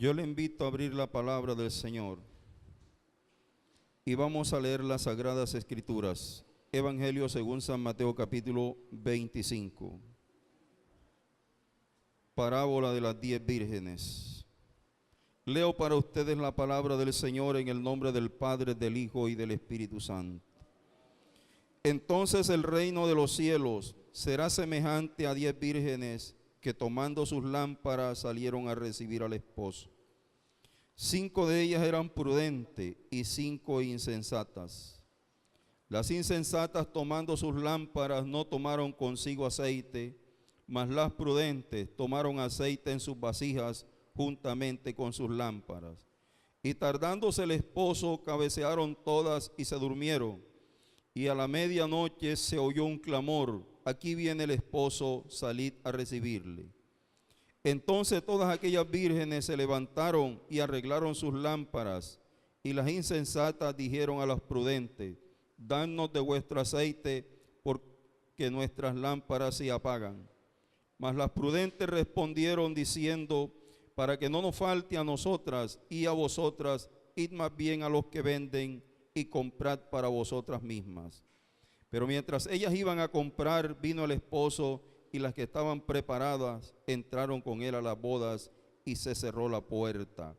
Yo le invito a abrir la palabra del Señor y vamos a leer las Sagradas Escrituras. Evangelio según San Mateo capítulo 25. Parábola de las 10 vírgenes. Leo para ustedes la palabra del Señor en el nombre del Padre, del Hijo y del Espíritu Santo. Entonces el reino de los cielos será semejante a 10 vírgenes que tomando sus lámparas salieron a recibir al esposo. 5 de ellas eran prudentes y 5 insensatas. Las insensatas, tomando sus lámparas, no tomaron consigo aceite, mas las prudentes tomaron aceite en sus vasijas juntamente con sus lámparas. Y tardándose el esposo, cabecearon todas y se durmieron. Y a la medianoche se oyó un clamor: aquí viene el esposo, salid a recibirle. Entonces todas aquellas vírgenes se levantaron y arreglaron sus lámparas. Y las insensatas dijeron a las prudentes: danos de vuestro aceite, porque nuestras lámparas se apagan. Mas las prudentes respondieron diciendo: para que no nos falte a nosotras y a vosotras, id más bien a los que venden y comprad para vosotras mismas. Pero mientras ellas iban a comprar, vino el esposo, y las que estaban preparadas entraron con él a las bodas, y se cerró la puerta.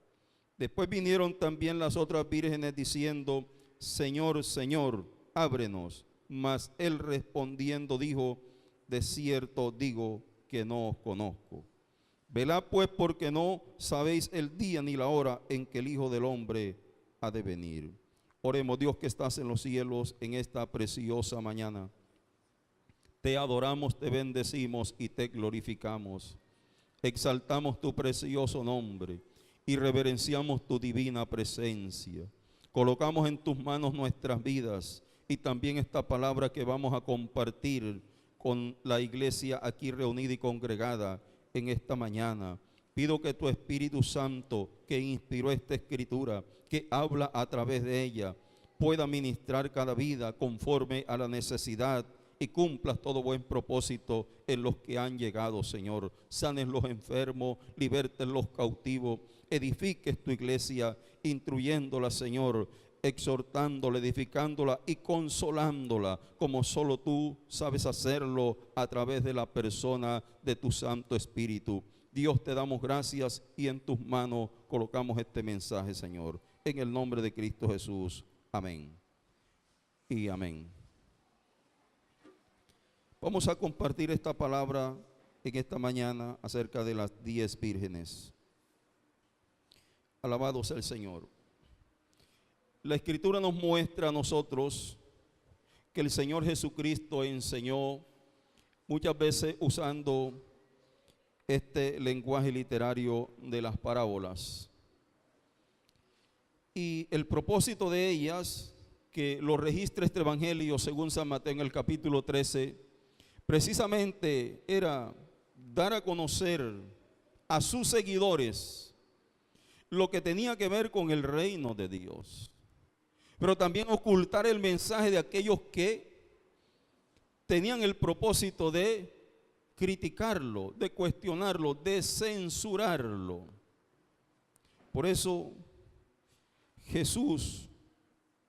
Después vinieron también las otras vírgenes diciendo: Señor, Señor, ábrenos. Mas él respondiendo dijo: de cierto digo que no os conozco. Velad pues, porque no sabéis el día ni la hora en que el Hijo del Hombre ha de venir. Oremos. Dios que estás en los cielos, en esta preciosa mañana, te adoramos, te bendecimos y te glorificamos. Exaltamos tu precioso nombre y reverenciamos tu divina presencia. Colocamos en tus manos nuestras vidas y también esta palabra que vamos a compartir con la iglesia aquí reunida y congregada en esta mañana. Pido que tu Espíritu Santo, que inspiró esta escritura, que habla a través de ella, pueda ministrar cada vida conforme a la necesidad y cumplas todo buen propósito en los que han llegado, Señor. Sanes los enfermos, libertes los cautivos, edifiques tu iglesia, instruyéndola, Señor, exhortándola, edificándola y consolándola, como solo tú sabes hacerlo a través de la persona de tu Santo Espíritu. Dios, te damos gracias y en tus manos colocamos este mensaje, Señor. En el nombre de Cristo Jesús. Amén y amén. Vamos a compartir esta palabra en esta mañana acerca de las 10 vírgenes. Alabado sea el Señor. La Escritura nos muestra a nosotros que el Señor Jesucristo enseñó muchas veces usando este lenguaje literario de las parábolas. Y el propósito de ellas, que lo registra este Evangelio según San Mateo en el capítulo 13, precisamente era dar a conocer a sus seguidores lo que tenía que ver con el reino de Dios, pero también ocultar el mensaje de aquellos que tenían el propósito de criticarlo, de cuestionarlo, de censurarlo. Por eso Jesús,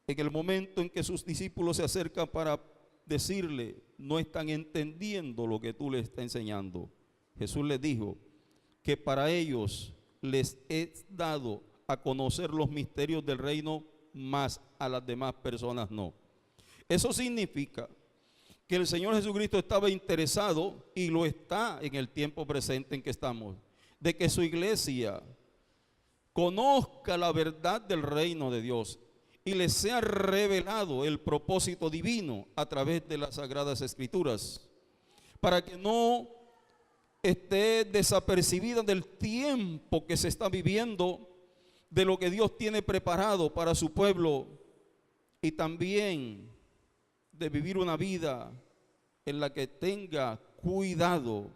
en el momento en que sus discípulos se acercan para decirle: no están entendiendo lo que tú les estás enseñando, Jesús les dijo que para ellos les he dado a conocer los misterios del reino, mas a las demás personas no. Eso significa que el Señor Jesucristo estaba interesado, y lo está en el tiempo presente en que estamos, de que su iglesia conozca la verdad del reino de Dios y les sea revelado el propósito divino a través de las Sagradas Escrituras, para que no esté desapercibida del tiempo que se está viviendo, de lo que Dios tiene preparado para su pueblo, y también de vivir una vida en la que tenga cuidado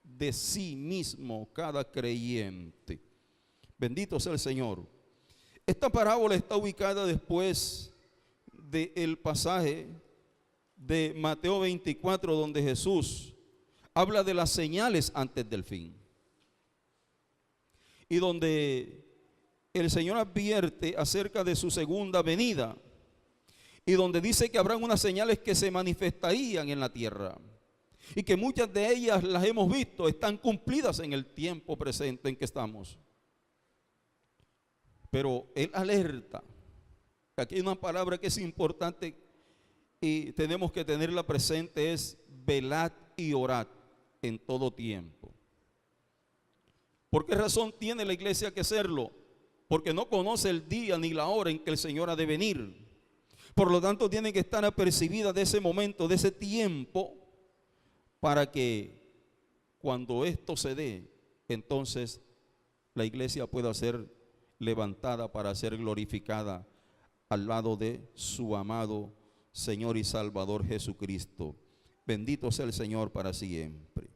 de sí mismo cada creyente. Bendito sea el Señor. Esta parábola está ubicada después del pasaje de Mateo 24, donde Jesús habla de las señales antes del fin. y donde el Señor advierte acerca de su segunda venida, y donde dice que habrán unas señales que se manifestarían en la tierra, y que muchas de ellas las hemos visto, están cumplidas en el tiempo presente en que estamos. Pero Él alerta, aquí hay una palabra que es importante y tenemos que tenerla presente, es velad y orad en todo tiempo. ¿Por qué razón tiene la iglesia que hacerlo? Porque no conoce el día ni la hora en que el Señor ha de venir. Por lo tanto, tiene que estar apercibida de ese momento, de ese tiempo, para que cuando esto se dé, entonces la iglesia pueda ser levantada para ser glorificada al lado de su amado Señor y Salvador Jesucristo. Bendito sea el Señor para siempre.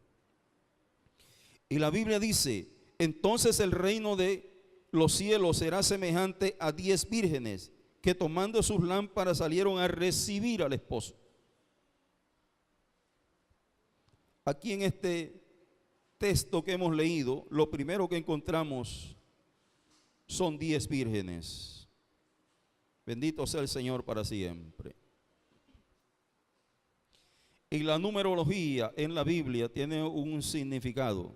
Y la Biblia dice, entonces el reino de los cielos será semejante a 10 vírgenes que tomando sus lámparas salieron a recibir al esposo. Aquí en este texto que hemos leído, lo primero que encontramos son 10 vírgenes. Bendito sea el Señor para siempre. Y la numerología en la Biblia tiene un significado,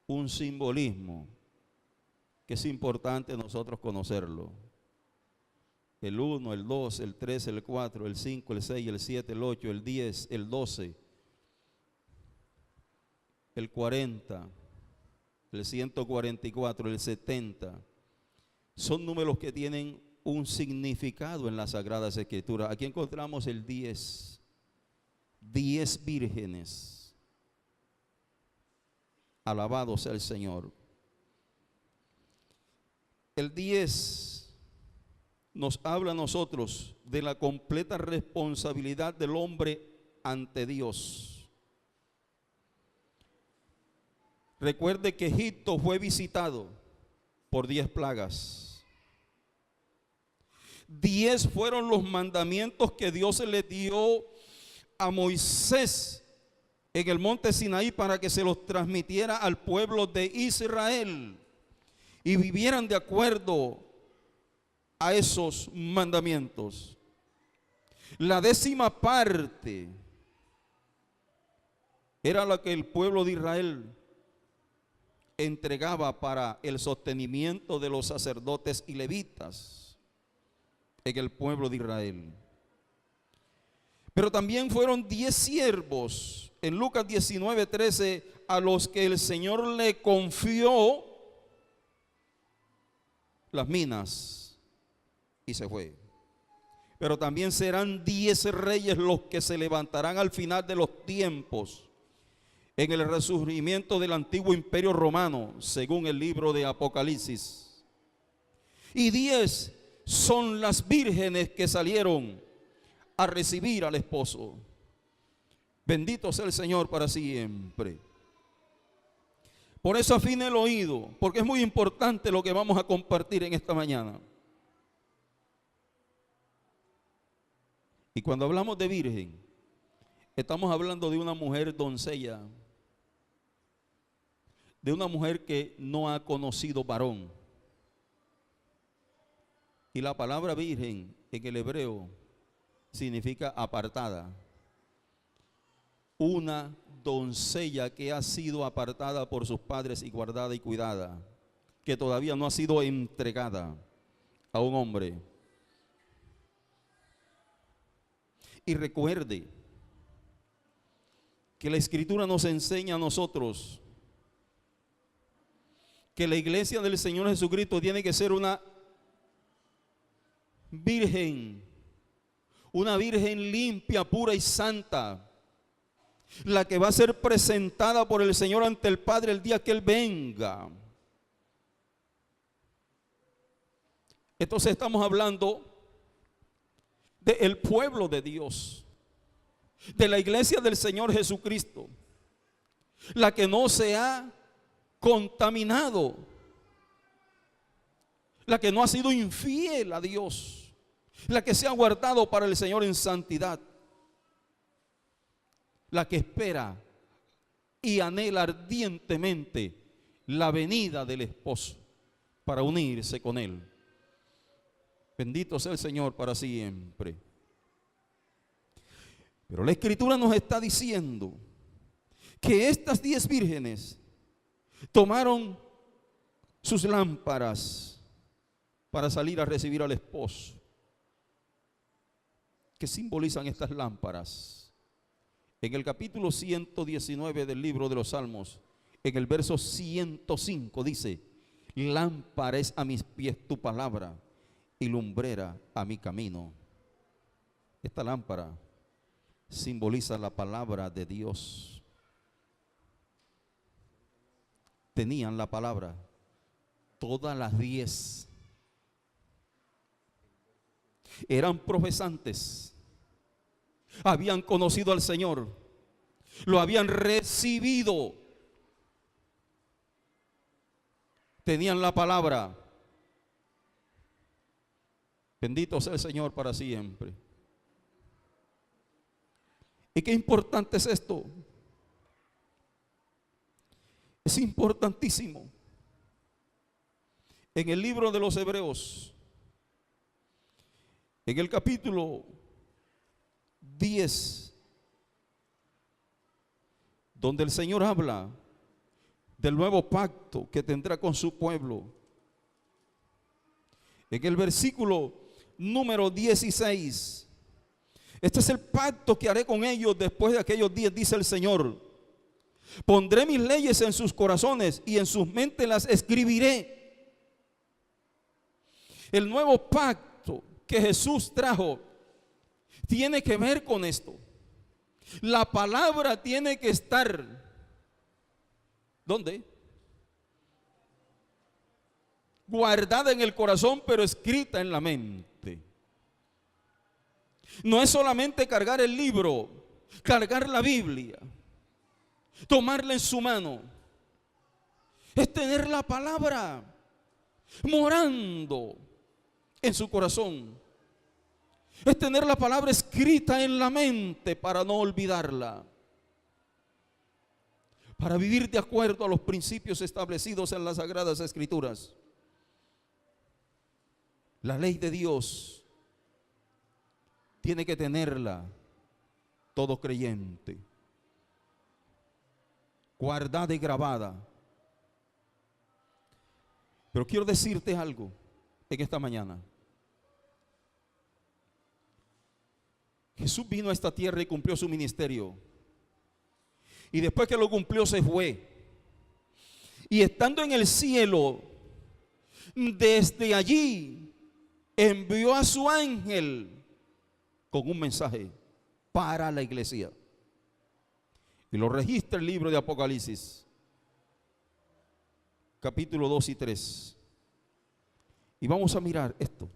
un simbolismo, que es importante nosotros conocerlo. El 1, el 2, el 3, el 4, el 5, el 6, el 7, el 8, el 10, el 12, el 40, el 144, el 70. Son números que tienen un significado en las Sagradas Escrituras. Aquí encontramos el 10. 10 vírgenes. Alabado sea el Señor. El 10 nos habla a nosotros de la completa responsabilidad del hombre ante Dios. Recuerde que Egipto fue visitado por 10 plagas. 10 fueron los mandamientos que Dios le dio a Moisés en el monte Sinaí para que se los transmitiera al pueblo de Israel y vivieran de acuerdo a esos mandamientos. La 10ª parte era la que el pueblo de Israel entregaba para el sostenimiento de los sacerdotes y levitas en el pueblo de Israel. Pero también fueron 10 siervos en Lucas 19:13 a los que el Señor le confió las minas y se fue. Pero también serán 10 reyes los que se levantarán al final de los tiempos en el resurgimiento del antiguo imperio romano, según el libro de Apocalipsis. Y 10 son las vírgenes que salieron a recibir al esposo. Bendito sea el Señor para siempre. Por eso afine el oído, porque es muy importante lo que vamos a compartir en esta mañana. Y cuando hablamos de virgen, estamos hablando de una mujer doncella, de una mujer que no ha conocido varón. Y la palabra virgen en el hebreo significa apartada. Una doncella que ha sido apartada por sus padres y guardada y cuidada, que todavía no ha sido entregada a un hombre. Y recuerde que la Escritura nos enseña a nosotros que la iglesia del Señor Jesucristo tiene que ser una virgen limpia, pura y santa, la que va a ser presentada por el Señor ante el Padre el día que Él venga. Entonces estamos hablando del pueblo de Dios, de la iglesia del Señor Jesucristo, la que no se ha contaminado, la que no ha sido infiel a Dios, la que se ha guardado para el Señor en santidad, la que espera y anhela ardientemente la venida del esposo para unirse con él. Bendito sea el Señor para siempre. Pero la Escritura nos está diciendo que estas 10 vírgenes tomaron sus lámparas para salir a recibir al esposo. ¿Qué simbolizan estas lámparas? En el capítulo 119 del libro de los Salmos, en el verso 105 dice: lámpara es a mis pies tu palabra y lumbrera a mi camino. Esta lámpara simboliza la palabra de Dios. Tenían la palabra, todas las 10. Eran profesantes, habían conocido al Señor, lo habían recibido, tenían la palabra. Bendito sea el Señor para siempre. ¿Y qué importante es esto? Es importantísimo. En el libro de los Hebreos, en el capítulo 10, donde el Señor habla del nuevo pacto que tendrá con su pueblo, en el versículo número 16, este es el pacto que haré con ellos después de aquellos días, dice el Señor. Pondré mis leyes en sus corazones y en sus mentes las escribiré. El nuevo pacto que Jesús trajo tiene que ver con esto. La palabra tiene que estar, ¿dónde? Guardada en el corazón, pero escrita en la mente. No es solamente cargar el libro, cargar la Biblia, tomarla en su mano. Es tener la palabra morando en su corazón. Es tener la palabra escrita en la mente para no olvidarla, para vivir de acuerdo a los principios establecidos en las Sagradas Escrituras. La ley de Dios tiene que tenerla todo creyente, guardada y grabada. Pero quiero decirte algo en esta mañana. Jesús vino a esta tierra y cumplió su ministerio. Y después que lo cumplió se fue. Y estando en el cielo, desde allí envió a su ángel con un mensaje para la iglesia. Y lo registra el libro de Apocalipsis, capítulo 2 y 3. Y vamos a mirar esto,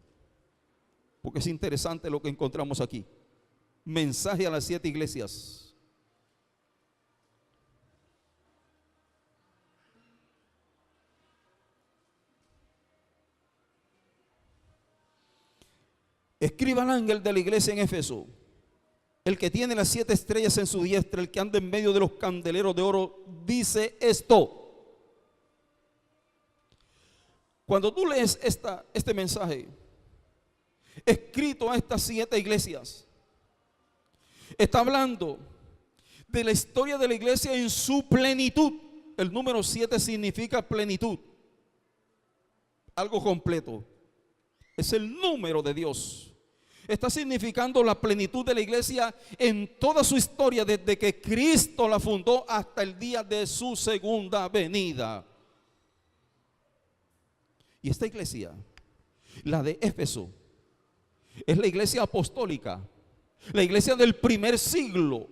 porque es interesante lo que encontramos aquí. Mensaje a las 7 iglesias. Escriba al ángel de la iglesia en Éfeso, el que tiene las 7 estrellas en su diestra, el que anda en medio de los candeleros de oro, dice esto. Cuando tú lees este mensaje escrito a estas 7 iglesias, está hablando de la historia de la iglesia en su plenitud. El número 7 significa plenitud, algo completo. Es el número de Dios. Está significando la plenitud de la iglesia en toda su historia, desde que Cristo la fundó hasta el día de su segunda venida. Y esta iglesia, la de Éfeso, es la iglesia apostólica, la iglesia del primer siglo.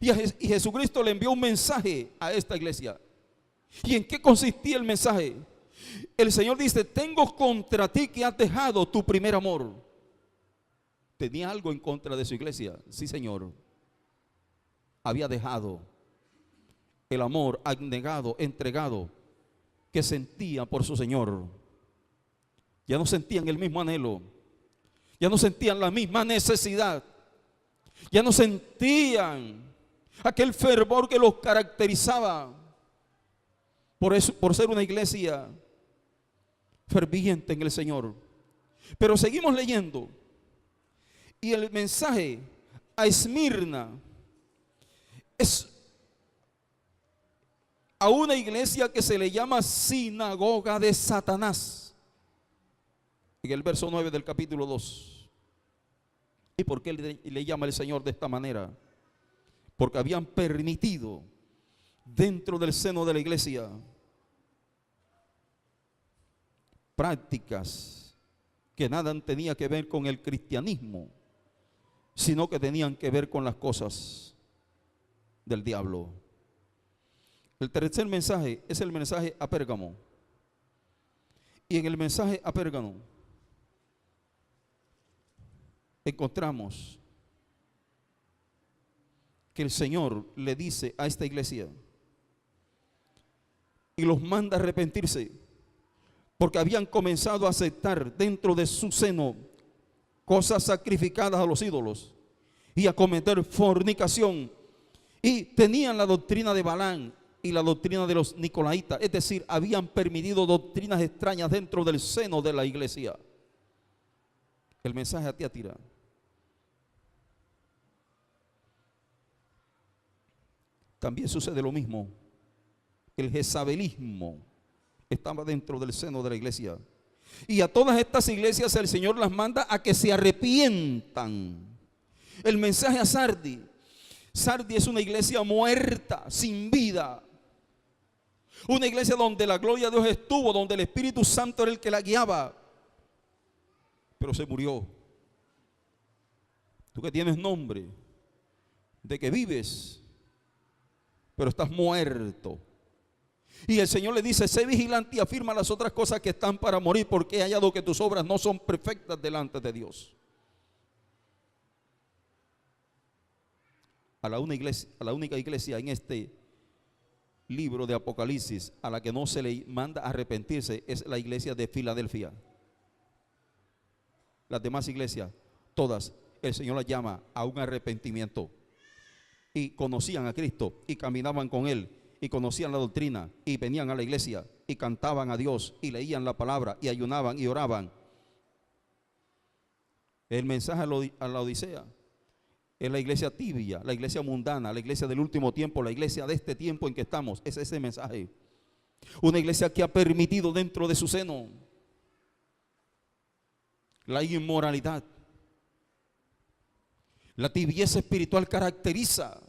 Y Jesucristo le envió un mensaje a esta iglesia. ¿Y en qué consistía el mensaje? El Señor dice: tengo contra ti que has dejado tu primer amor. ¿Tenía algo en contra de su iglesia? Sí, Señor. Había dejado el amor abnegado, entregado que sentía por su Señor. Ya no sentían el mismo anhelo, ya no sentían la misma necesidad, ya no sentían aquel fervor que los caracterizaba. por eso, por ser una iglesia ferviente en el Señor. Pero seguimos leyendo. Y el mensaje a Esmirna es a una iglesia que se le llama sinagoga de Satanás. En el verso 9 del capítulo 2. ¿Y por qué le llama el Señor de esta manera? Porque habían permitido dentro del seno de la iglesia prácticas que nada tenía que ver con el cristianismo, sino que tenían que ver con las cosas del diablo. El tercer mensaje es el mensaje a Pérgamo. Y en el mensaje a Pérgamo encontramos que el Señor le dice a esta iglesia y los manda a arrepentirse, porque habían comenzado a aceptar dentro de su seno cosas sacrificadas a los ídolos y a cometer fornicación, y tenían la doctrina de Balaam y la doctrina de los nicolaitas, es decir, habían permitido doctrinas extrañas dentro del seno de la iglesia. El mensaje a Tiatira. También sucede lo mismo. El jezabelismo estaba dentro del seno de la iglesia. Y a todas estas iglesias el Señor las manda a que se arrepientan. El mensaje a Sardi. Sardi es una iglesia muerta, sin vida. Una iglesia donde la gloria de Dios estuvo, donde el Espíritu Santo era el que la guiaba. Pero se murió. Tú que tienes nombre de que vives, pero estás muerto. Y el Señor le dice: sé vigilante y afirma las otras cosas que están para morir, porque he hallado que tus obras no son perfectas delante de Dios. A la única iglesia en este libro de Apocalipsis a la que no se le manda a arrepentirse es la iglesia de Filadelfia. Las demás iglesias, todas, el Señor las llama a un arrepentimiento. Y conocían a Cristo y caminaban con Él y conocían la doctrina y venían a la iglesia y cantaban a Dios y leían la palabra y ayunaban y oraban. El mensaje a la Odisea es la iglesia tibia, la iglesia mundana, la iglesia del último tiempo, la iglesia de este tiempo en que estamos. Es ese mensaje. Una iglesia que ha permitido dentro de su seno la inmoralidad. La tibieza espiritual caracteriza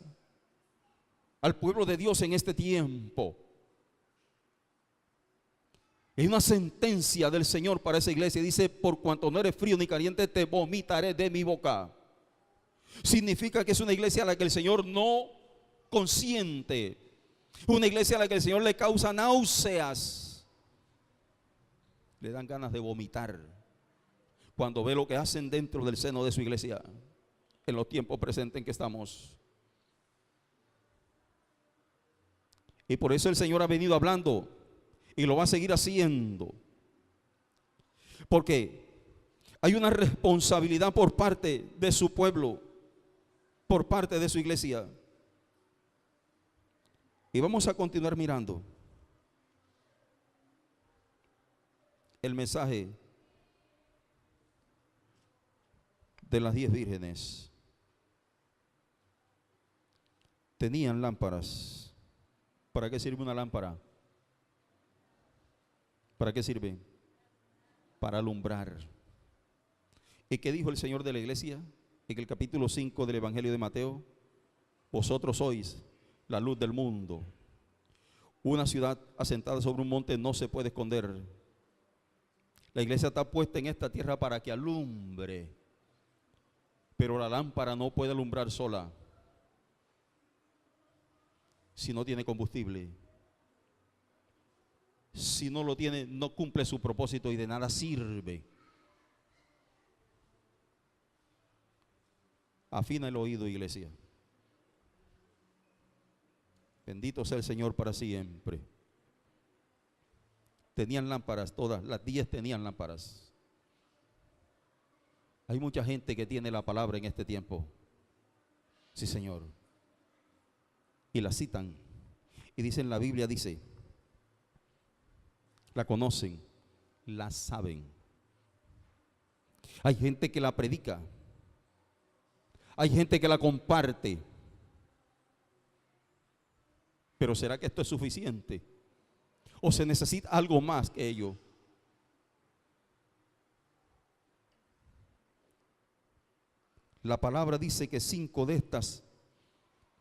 al pueblo de Dios en este tiempo. Hay una sentencia del Señor para esa iglesia. Dice: por cuanto no eres frío ni caliente, te vomitaré de mi boca. Significa que es una iglesia a la que el Señor no consiente. Una iglesia a la que el Señor le causa náuseas. Le dan ganas de vomitar cuando ve lo que hacen dentro del seno de su iglesia en los tiempos presentes en que estamos. Y por eso el Señor ha venido hablando y lo va a seguir haciendo, porque hay una responsabilidad por parte de su pueblo, por parte de su iglesia. Y vamos a continuar mirando el mensaje de las 10 vírgenes. Tenían lámparas. ¿Para qué sirve una lámpara? ¿Para qué sirve? Para alumbrar. ¿Y qué dijo el Señor de la iglesia en el capítulo 5 del Evangelio de Mateo? Vosotros sois la luz del mundo. Una ciudad asentada sobre un monte no se puede esconder. La iglesia está puesta en esta tierra para que alumbre, pero la lámpara no puede alumbrar sola si no tiene combustible. Si no lo tiene, no cumple su propósito y de nada sirve. Afina el oído, iglesia. Bendito sea el Señor para siempre. Tenían lámparas, todas, las 10 tenían lámparas. Hay mucha gente que tiene la palabra en este tiempo. Sí, Señor. Y la citan. Y dicen, la Biblia dice. la conocen, la saben. Hay gente que la predica, hay gente que la comparte. Pero ¿será que esto es suficiente? ¿O se necesita algo más que ello? La palabra dice que 5 de estas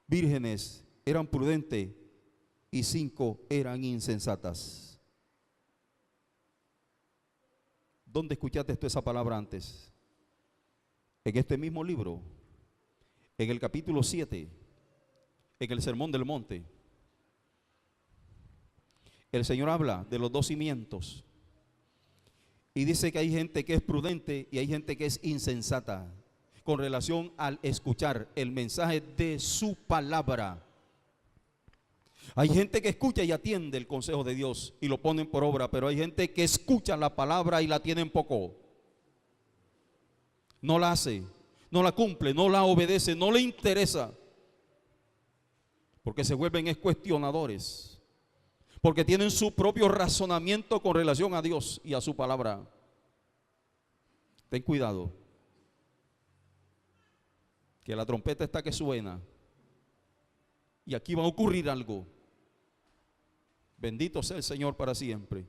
vírgenes eran prudentes y 5 eran insensatas. ¿Dónde escuchaste tú esa palabra antes? En este mismo libro, en el capítulo 7, en el Sermón del Monte. El Señor habla de los 2 cimientos y dice que hay gente que es prudente y hay gente que es insensata con relación al escuchar el mensaje de su palabra. Hay gente que escucha y atiende el consejo de Dios y lo ponen por obra, pero hay gente que escucha la palabra y la tienen poco. No la hace, no la cumple, no la obedece, no le interesa, porque se vuelven cuestionadores. Porque tienen su propio razonamiento con relación a Dios y a su palabra. Ten cuidado, que la trompeta está que suena y aquí va a ocurrir algo. Bendito sea el Señor para siempre.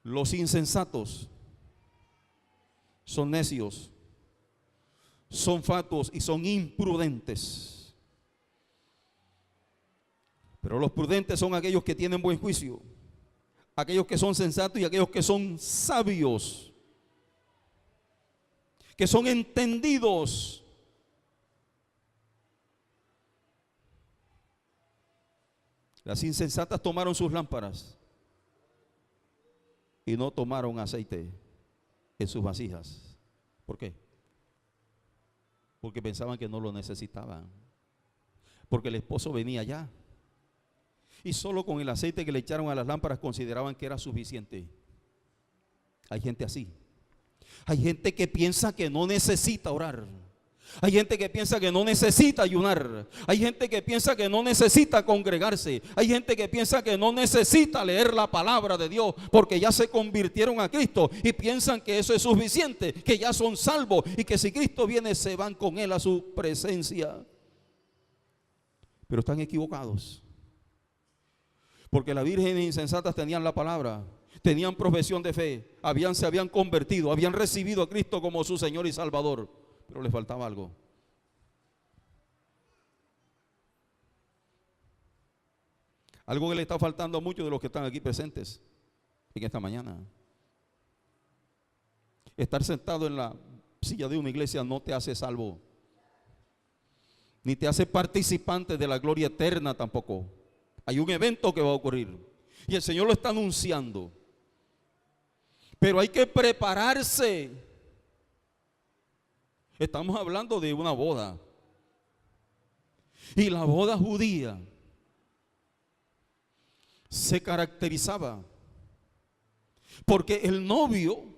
Los insensatos son necios, son fatuos y son imprudentes. Pero los prudentes son aquellos que tienen buen juicio, aquellos que son sensatos y aquellos que son sabios, que son entendidos. Las insensatas tomaron sus lámparas y no tomaron aceite en sus vasijas. ¿Por qué? Porque pensaban que no lo necesitaban, porque el esposo venía ya. Y solo con el aceite que le echaron a las lámparas consideraban que era suficiente. Hay gente así. Hay gente que piensa que no necesita orar. Hay gente que piensa que no necesita ayunar. Hay gente que piensa que no necesita congregarse. Hay gente que piensa que no necesita leer la palabra de Dios porque ya se convirtieron a Cristo y piensan que eso es suficiente, que ya son salvos y que si Cristo viene se van con Él a su presencia. Pero están equivocados. Porque las vírgenes insensatas tenían la palabra, tenían profesión de fe, se habían convertido, habían recibido a Cristo como su Señor y Salvador, pero les faltaba algo. Algo que le está faltando a muchos de los que están aquí presentes en esta mañana. Estar sentado en la silla de una iglesia no te hace salvo, ni te hace participante de la gloria eterna tampoco. Hay un evento que va a ocurrir y el Señor lo está anunciando, pero hay que prepararse. Estamos hablando de una boda y la boda judía se caracterizaba porque el novio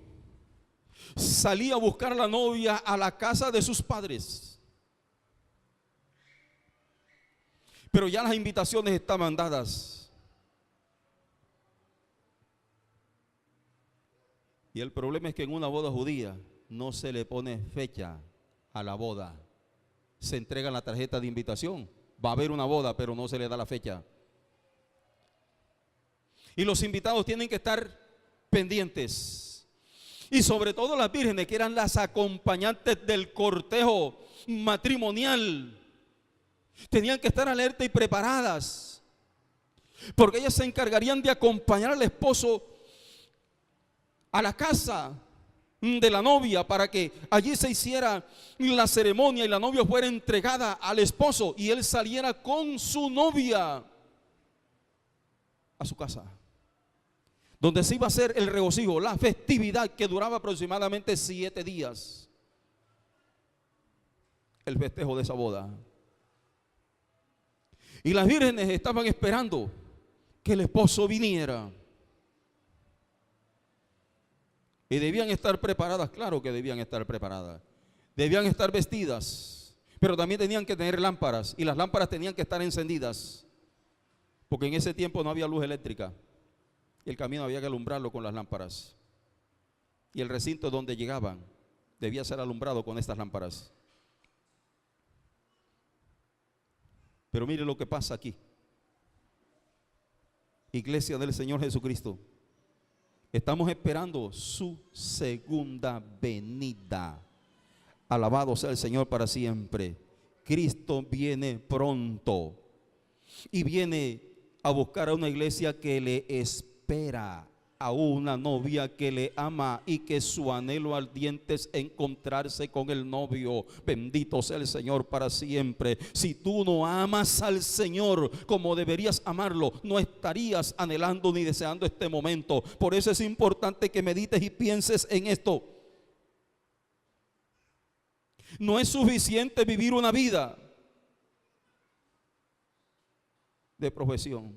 salía a buscar a la novia a la casa de sus padres. Pero ya las invitaciones estaban dadas. Y el problema es que en una boda judía no se le pone fecha a la boda. Se entrega la tarjeta de invitación. Va a haber una boda, pero no se le da la fecha. Y los invitados tienen que estar pendientes. Y sobre todo las vírgenes, que eran las acompañantes del cortejo matrimonial, tenían que estar alerta y preparadas, porque ellas se encargarían de acompañar al esposo a la casa de la novia para que allí se hiciera la ceremonia y la novia fuera entregada al esposo y él saliera con su novia a su casa, donde se iba a hacer el regocijo, la festividad que duraba aproximadamente 7 días, el festejo de esa boda. Y las vírgenes estaban esperando que el esposo viniera. Y debían estar preparadas, claro que debían estar preparadas. Debían estar vestidas, pero también tenían que tener lámparas y las lámparas tenían que estar encendidas Porque en ese tiempo no había luz eléctrica. Y el camino había que alumbrarlo con las lámparas. Y el recinto donde llegaban debía ser alumbrado con estas lámparas. Pero mire lo que pasa aquí. Iglesia del Señor Jesucristo, estamos esperando su segunda venida. Alabado sea el Señor para siempre. Cristo viene pronto y viene a buscar a una iglesia que le espera, a una novia que le ama y que su anhelo ardiente es encontrarse con el novio. Bendito sea el Señor para siempre. Si tú no amas al Señor como deberías amarlo, no estarías anhelando ni deseando este momento. Por eso es importante que medites y pienses en esto. No es suficiente vivir una vida de profesión.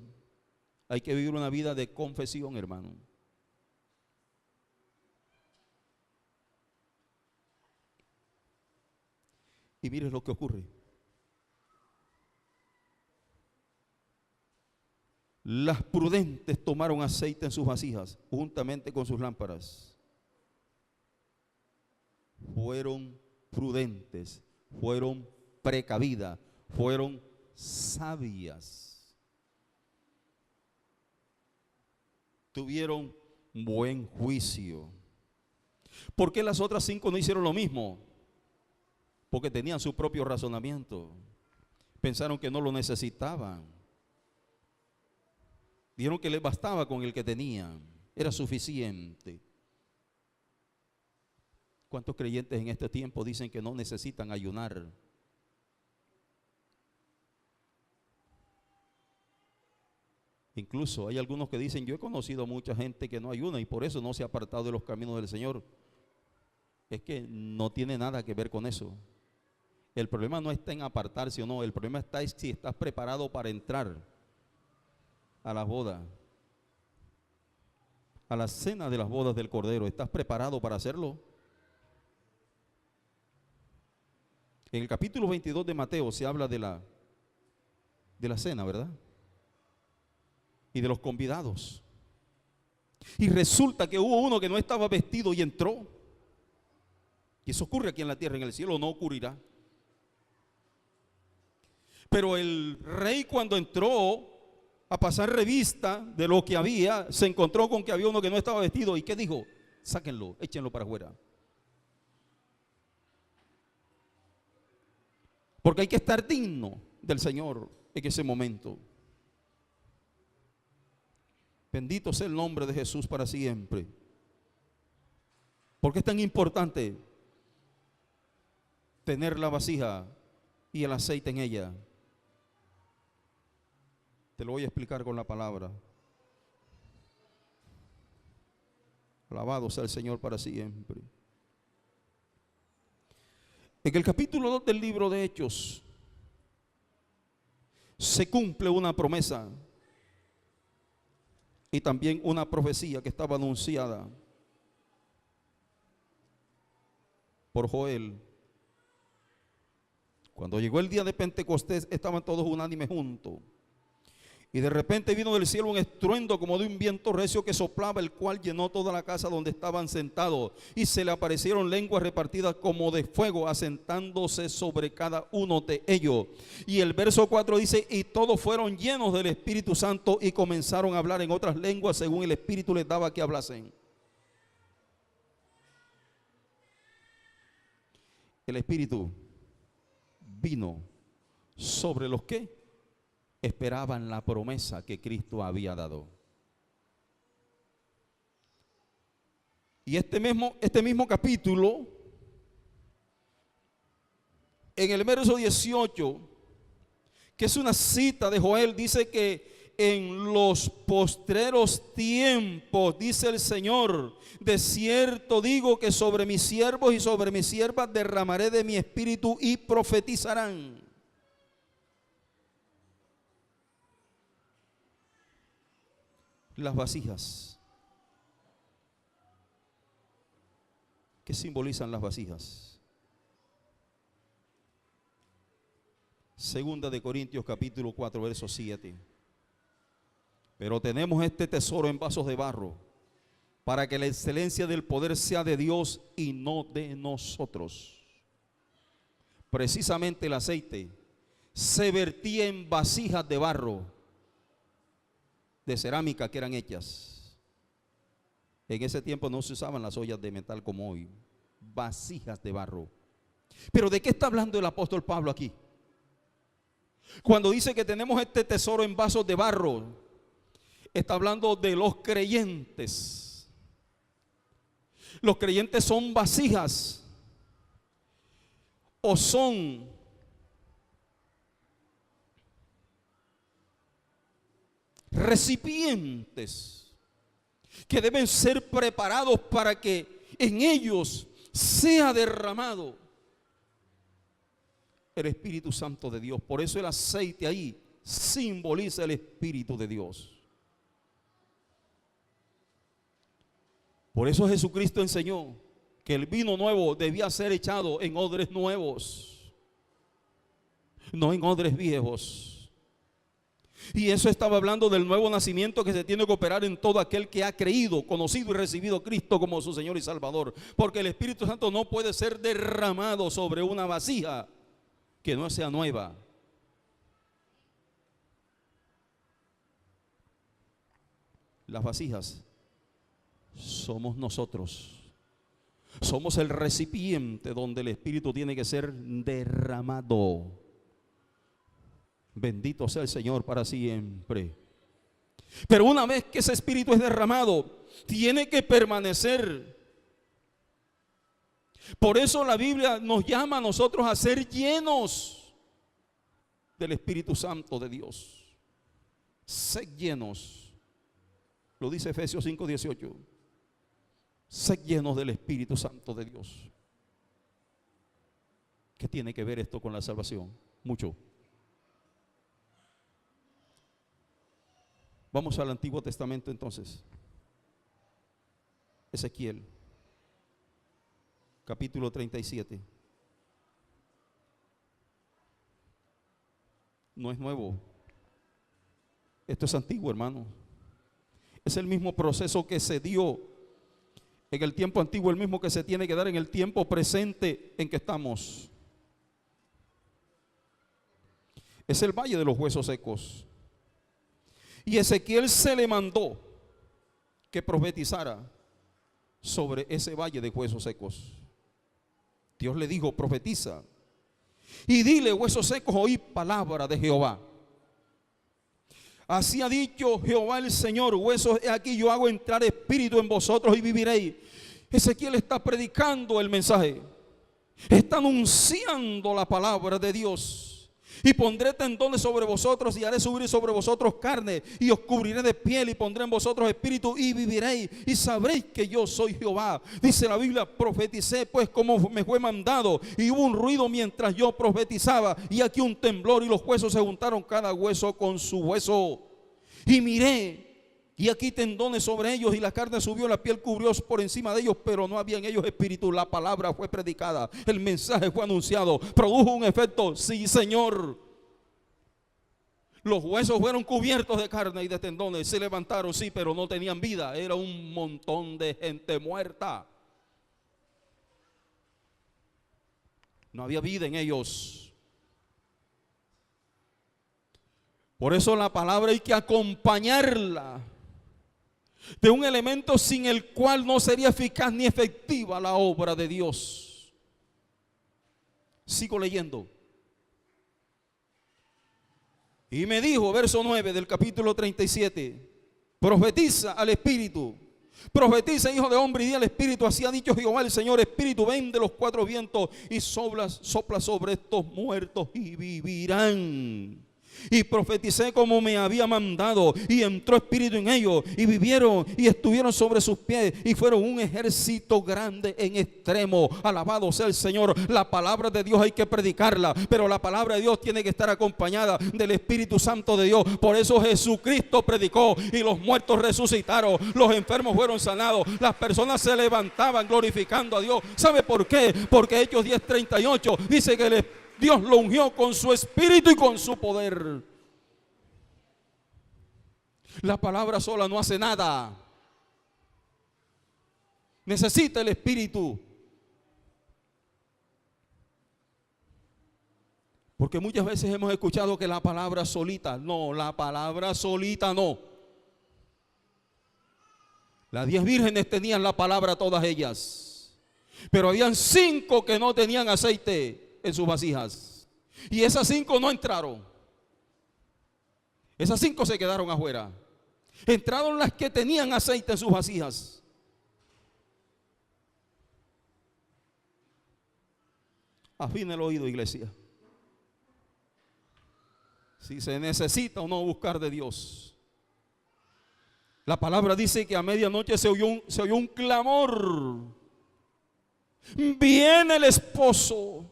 Hay que vivir una vida de confesión, hermano. Y mire lo que ocurre. Las prudentes tomaron aceite en sus vasijas juntamente con sus lámparas. Fueron prudentes, fueron precavidas, fueron sabias. Tuvieron buen juicio. ¿Por qué las otras 5 no hicieron lo mismo? Porque tenían su propio razonamiento. Pensaron que no lo necesitaban. Dijeron que les bastaba con el que tenían. Era suficiente. ¿Cuántos creyentes en este tiempo dicen que no necesitan ayunar? Incluso hay algunos que dicen, yo he conocido a mucha gente que no ayuna y por eso no se ha apartado de los caminos del Señor. Es que no tiene nada que ver con eso. El problema no está en apartarse o no, el problema está en si estás preparado para entrar a la boda, a la cena de las bodas del Cordero. ¿Estás preparado para hacerlo? En el capítulo 22 de Mateo se habla de la cena, ¿verdad? Y de los convidados. Y resulta que hubo uno que no estaba vestido y entró. Y eso ocurre aquí en la tierra, en el cielo no ocurrirá. Pero el rey, cuando entró a pasar revista de lo que había, se encontró con que había uno que no estaba vestido. ¿Y qué dijo? Sáquenlo, échenlo para afuera. Porque hay que estar digno del Señor en ese momento. Bendito sea el nombre de Jesús para siempre. ¿Por qué es tan importante tener la vasija y el aceite en ella? Te lo voy a explicar con la palabra. Alabado sea el Señor para siempre. En el capítulo 2 del libro de Hechos se cumple una promesa y también una profecía que estaba anunciada por Joel. Cuando llegó el día de Pentecostés, estaban todos unánimes juntos. Y de repente vino del cielo un estruendo como de un viento recio que soplaba, el cual llenó toda la casa donde estaban sentados. Y se le aparecieron lenguas repartidas como de fuego, asentándose sobre cada uno de ellos. Y el verso 4 dice, y todos fueron llenos del Espíritu Santo y comenzaron a hablar en otras lenguas según el Espíritu les daba que hablasen. El Espíritu vino sobre los que esperaban la promesa que Cristo había dado. Y este mismo capítulo, en el verso 18, que es una cita de Joel, dice que en los postreros tiempos, dice el Señor, de cierto digo que sobre mis siervos y sobre mis siervas derramaré de mi espíritu y profetizarán. Las vasijas. ¿Qué simbolizan las vasijas? Segunda de Corintios capítulo 4 verso 7. Pero tenemos este tesoro en vasos de barro, para que la excelencia del poder sea de Dios y no de nosotros. Precisamente el aceite se vertía en vasijas de barro, de cerámica que eran hechas. En ese tiempo no se usaban las ollas de metal como hoy, vasijas de barro. Pero ¿de qué está hablando el apóstol Pablo aquí? Cuando dice que tenemos este tesoro en vasos de barro, está hablando de los creyentes. Los creyentes son vasijas o son recipientes que deben ser preparados para que en ellos sea derramado el Espíritu Santo de Dios. Por eso el aceite ahí simboliza el Espíritu de Dios. Por eso Jesucristo enseñó que el vino nuevo debía ser echado en odres nuevos, no en odres viejos. Y eso estaba hablando del nuevo nacimiento que se tiene que operar en todo aquel que ha creído, conocido y recibido a Cristo como su Señor y Salvador. Porque el Espíritu Santo no puede ser derramado sobre una vasija que no sea nueva. Las vasijas somos nosotros. Somos el recipiente donde el Espíritu tiene que ser derramado. Bendito sea el Señor para siempre. Pero una vez que ese Espíritu es derramado, tiene que permanecer. Por eso la Biblia nos llama a nosotros a ser llenos del Espíritu Santo de Dios. Sed llenos. Lo dice Efesios 5:18. Sed llenos del Espíritu Santo de Dios. ¿Qué tiene que ver esto con la salvación? Mucho. Vamos al Antiguo Testamento entonces. Ezequiel, capítulo 37. No es nuevo. Esto es antiguo, hermano. Es el mismo proceso que se dio en el tiempo antiguo, el mismo que se tiene que dar en el tiempo presente en que estamos. Es el valle de los huesos secos. Y Ezequiel se le mandó que profetizara sobre ese valle de huesos secos. Dios le dijo: profetiza y dile, huesos secos, oí palabra de Jehová. Así ha dicho Jehová el Señor: huesos, he aquí yo hago entrar espíritu en vosotros y viviréis. Ezequiel está predicando el mensaje, está anunciando la palabra de Dios. Y pondré tendones sobre vosotros y haré subir sobre vosotros carne y os cubriré de piel y pondré en vosotros espíritu y viviréis y sabréis que yo soy Jehová. Dice la Biblia: profeticé pues como me fue mandado y hubo un ruido mientras yo profetizaba y aquí un temblor y los huesos se juntaron cada hueso con su hueso y miré y aquí tendones sobre ellos y la carne subió, la piel cubrió por encima de ellos, pero no había en ellos espíritu. La palabra fue predicada, el mensaje fue anunciado, produjo un efecto. Sí, Señor. Los huesos fueron cubiertos de carne y de tendones, se levantaron, sí, pero no tenían vida. Era un montón de gente muerta. No había vida en ellos. Por eso la palabra hay que acompañarla de un elemento sin el cual no sería eficaz ni efectiva la obra de Dios. Sigo leyendo. Y me dijo, verso 9 del capítulo 37, profetiza al Espíritu, profetiza, hijo de hombre, y di al Espíritu: así ha dicho Jehová el Señor, Espíritu, ven de los cuatro vientos y sopla sobre estos muertos y vivirán. Y profeticé como me había mandado, y entró espíritu en ellos, y vivieron y estuvieron sobre sus pies, y fueron un ejército grande en extremo. Alabado sea el Señor. La palabra de Dios hay que predicarla, pero la palabra de Dios tiene que estar acompañada del Espíritu Santo de Dios. Por eso Jesucristo predicó y los muertos resucitaron, los enfermos fueron sanados, las personas se levantaban glorificando a Dios. ¿Sabe por qué? Porque Hechos 10:38 dice que Dios lo ungió con su espíritu y con su poder. La palabra sola no hace nada. Necesita el Espíritu. Porque muchas veces hemos escuchado que la palabra solita, no, la palabra solita no. Las 10 vírgenes tenían la palabra todas ellas, pero habían 5 que no tenían aceite en sus vasijas. Y esas 5 no entraron. Esas 5 se quedaron afuera. Entraron las que tenían aceite en sus vasijas. Afine el oído, iglesia. Si se necesita o no buscar de Dios. La palabra dice que a medianoche se oyó un clamor. Viene el esposo.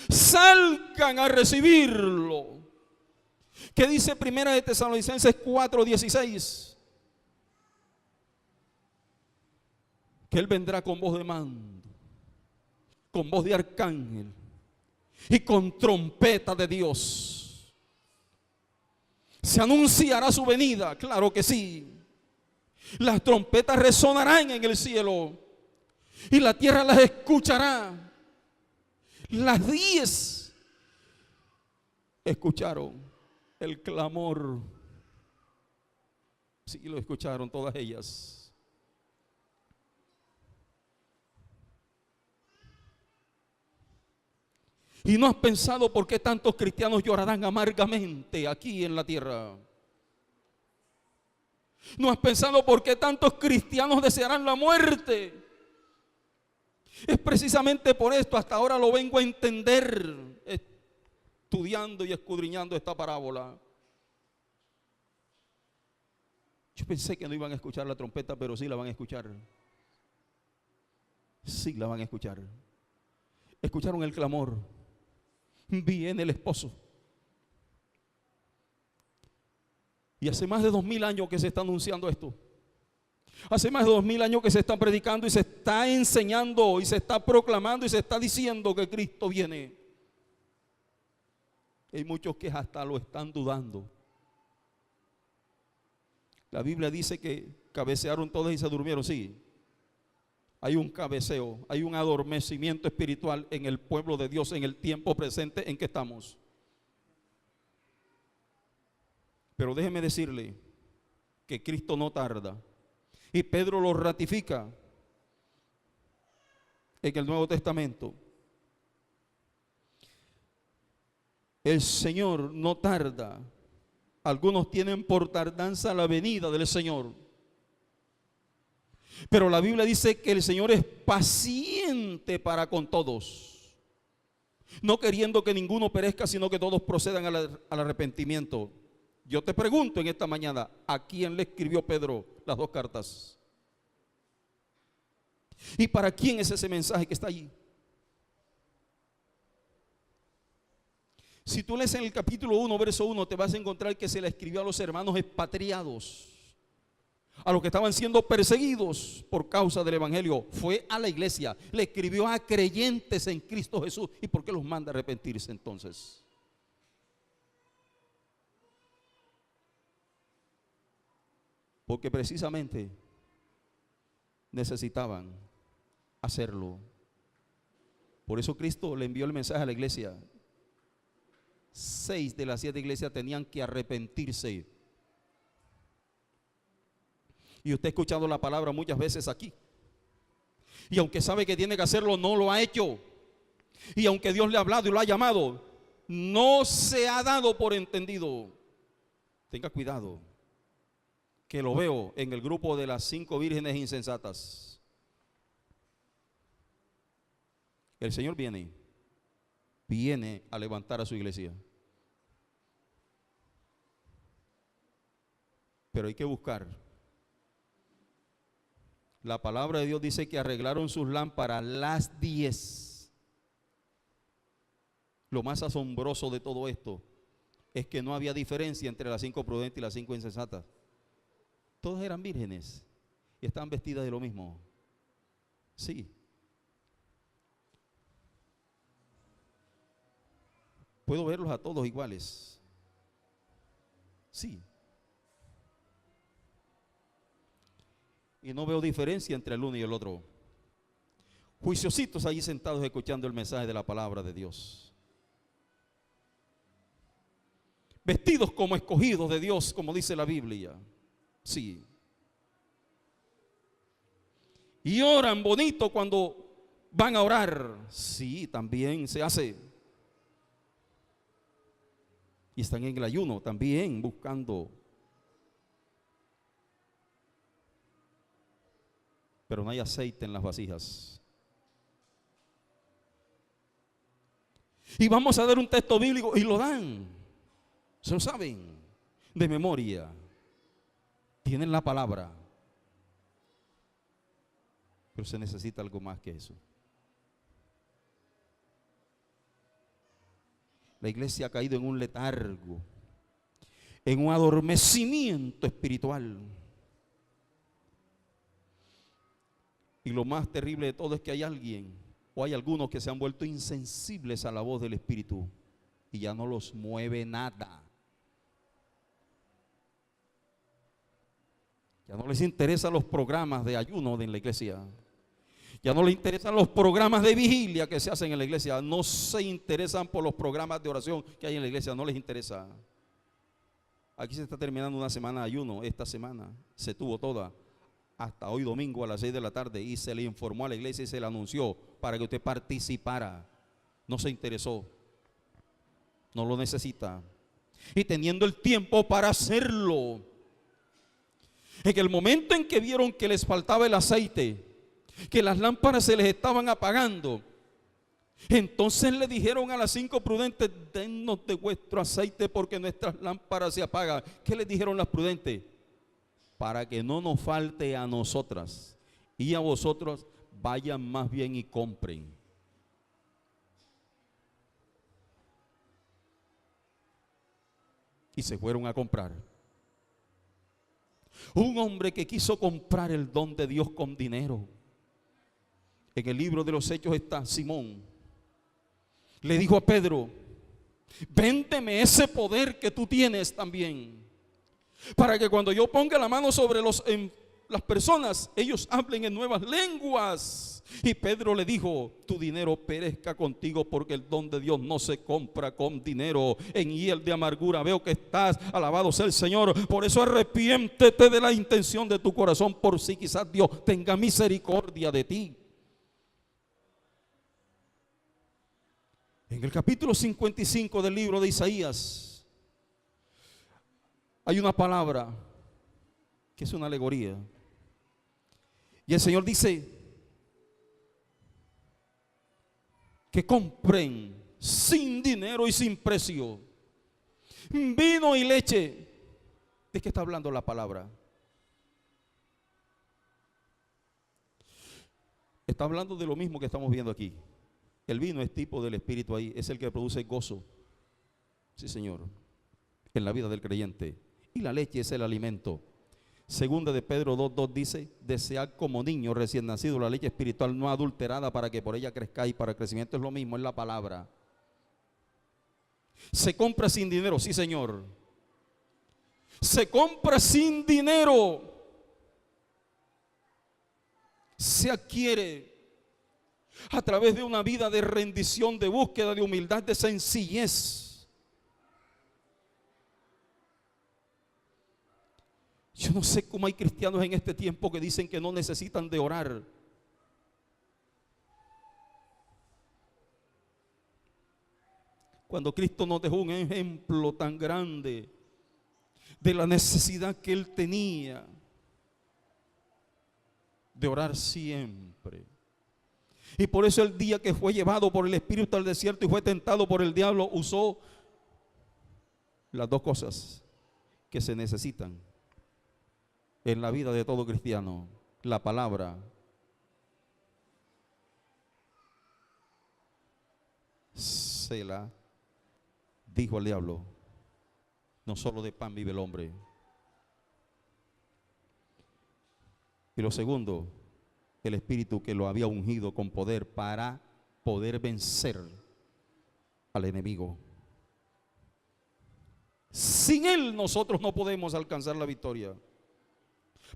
Salgan a recibirlo. ¿Qué dice Primera de Tesalonicenses 4:16? Que Él vendrá con voz de mando, con voz de arcángel y con trompeta de Dios. Se anunciará su venida, claro que sí. Las trompetas resonarán en el cielo y la tierra las escuchará. Las 10 escucharon el clamor. Sí, lo escucharon todas ellas. ¿Y no has pensado por qué tantos cristianos llorarán amargamente aquí en la tierra? ¿No has pensado por qué tantos cristianos desearán la muerte? Es precisamente por esto, hasta ahora lo vengo a entender, estudiando y escudriñando esta parábola. Yo pensé que no iban a escuchar la trompeta, pero sí la van a escuchar. Sí la van a escuchar. Escucharon el clamor. Viene el esposo. Y hace más de 2000 años que se está anunciando esto. Hace más de 2000 años que se está predicando y se está enseñando y se está proclamando y se está diciendo que Cristo viene. Hay muchos que hasta lo están dudando. La Biblia dice que cabecearon todos y se durmieron. Sí, hay un cabeceo, hay un adormecimiento espiritual en el pueblo de Dios en el tiempo presente en que estamos. Pero déjeme decirle que Cristo no tarda. Y Pedro lo ratifica en el Nuevo Testamento. El Señor no tarda. Algunos tienen por tardanza la venida del Señor. Pero la Biblia dice que el Señor es paciente para con todos, no queriendo que ninguno perezca, sino que todos procedan al arrepentimiento. Yo te pregunto en esta mañana, ¿a quién le escribió Pedro las 2 cartas? ¿Y para quién es ese mensaje que está allí? Si tú lees en el capítulo 1, verso 1, te vas a encontrar que se le escribió a los hermanos expatriados, a los que estaban siendo perseguidos por causa del evangelio. Fue a la iglesia, le escribió a creyentes en Cristo Jesús. ¿Y por qué los manda a arrepentirse entonces? Porque precisamente necesitaban hacerlo. Por eso Cristo le envió el mensaje a la iglesia. 6 de las 7 iglesias tenían que arrepentirse. Y usted ha escuchado la palabra muchas veces aquí. Y aunque sabe que tiene que hacerlo, no lo ha hecho. Y aunque Dios le ha hablado y lo ha llamado, no se ha dado por entendido. Tenga cuidado, que lo veo en el grupo de las 5 vírgenes insensatas. El Señor viene a levantar a su iglesia. Pero hay que buscar. La palabra de Dios dice que arreglaron sus lámparas las 10. Lo más asombroso de todo esto es que no había diferencia entre las 5 prudentes y las 5 insensatas. Todas eran vírgenes y estaban vestidas de lo mismo. Sí. Puedo verlos a todos iguales. Sí. y no veo diferencia entre el uno y el otro. Juiciositos allí sentados escuchando el mensaje de la palabra de Dios. Vestidos como escogidos de Dios, como dice la Biblia. Sí. Y oran bonito cuando van a orar. Sí, también se hace. Y están en el ayuno también buscando. Pero no hay aceite en las vasijas. Y vamos a dar un texto bíblico y lo dan. Se lo saben de memoria. Tienen la palabra. Pero se necesita algo más que eso. La iglesia ha caído en un letargo, en un adormecimiento espiritual. Y lo más terrible de todo es que hay alguien o hay algunos que se han vuelto insensibles a la voz del Espíritu y ya no los mueve nada. Ya no les interesan los programas de ayuno en la iglesia. Ya no les interesan los programas de vigilia que se hacen en la iglesia. No se interesan por los programas de oración que hay en la iglesia. No les interesa. Aquí se está terminando una semana de ayuno. Esta semana se tuvo toda hasta hoy domingo a las 6 de la tarde y se le informó a la iglesia y se le anunció para que usted participara. No se interesó. No lo necesita. Y teniendo el tiempo para hacerlo, en el momento en que vieron que les faltaba el aceite, que las lámparas se les estaban apagando, entonces le dijeron a las 5 prudentes: dennos de vuestro aceite porque nuestras lámparas se apagan. ¿Qué les dijeron las prudentes? Para que no nos falte a nosotras y a vosotros, vayan más bien y compren. Y se fueron a comprar. Un hombre que quiso comprar el don de Dios con dinero. En el libro de los Hechos está Simón. Le dijo a Pedro: véndeme ese poder que tú tienes también, para que cuando yo ponga la mano sobre las personas, ellos hablen en nuevas lenguas. Y Pedro le dijo: tu dinero perezca contigo, porque el don de Dios no se compra con dinero. En hiel de amargura veo que estás, alabado sea el Señor. Por eso arrepiéntete de la intención de tu corazón, por si quizás Dios tenga misericordia de ti. En el capítulo 55 del libro de Isaías hay una palabra que es una alegoría. Y el Señor dice que compren sin dinero y sin precio vino y leche. ¿De qué está hablando la palabra? Está hablando de lo mismo que estamos viendo aquí. El vino es tipo del Espíritu ahí, es el que produce gozo. Sí, Señor, en la vida del creyente. Y la leche es el alimento. Segunda de Pedro 2:2 dice: desead como niño recién nacido la leche espiritual no adulterada, para que por ella crezcáis para el crecimiento. Es lo mismo, es la palabra. Se compra sin dinero, sí, Señor. Se compra sin dinero. Se adquiere a través de una vida de rendición, de búsqueda, de humildad, de sencillez. Yo no sé cómo hay cristianos en este tiempo que dicen que no necesitan de orar. Cuando Cristo nos dejó un ejemplo tan grande de la necesidad que Él tenía de orar siempre. Y por eso el día que fue llevado por el Espíritu al desierto y fue tentado por el diablo, usó las dos cosas que se necesitan en la vida de todo cristiano: la palabra, se la dijo al diablo: no solo de pan vive el hombre. Y lo segundo, el Espíritu que lo había ungido con poder para poder vencer al enemigo. Sin Él nosotros no podemos alcanzar la victoria.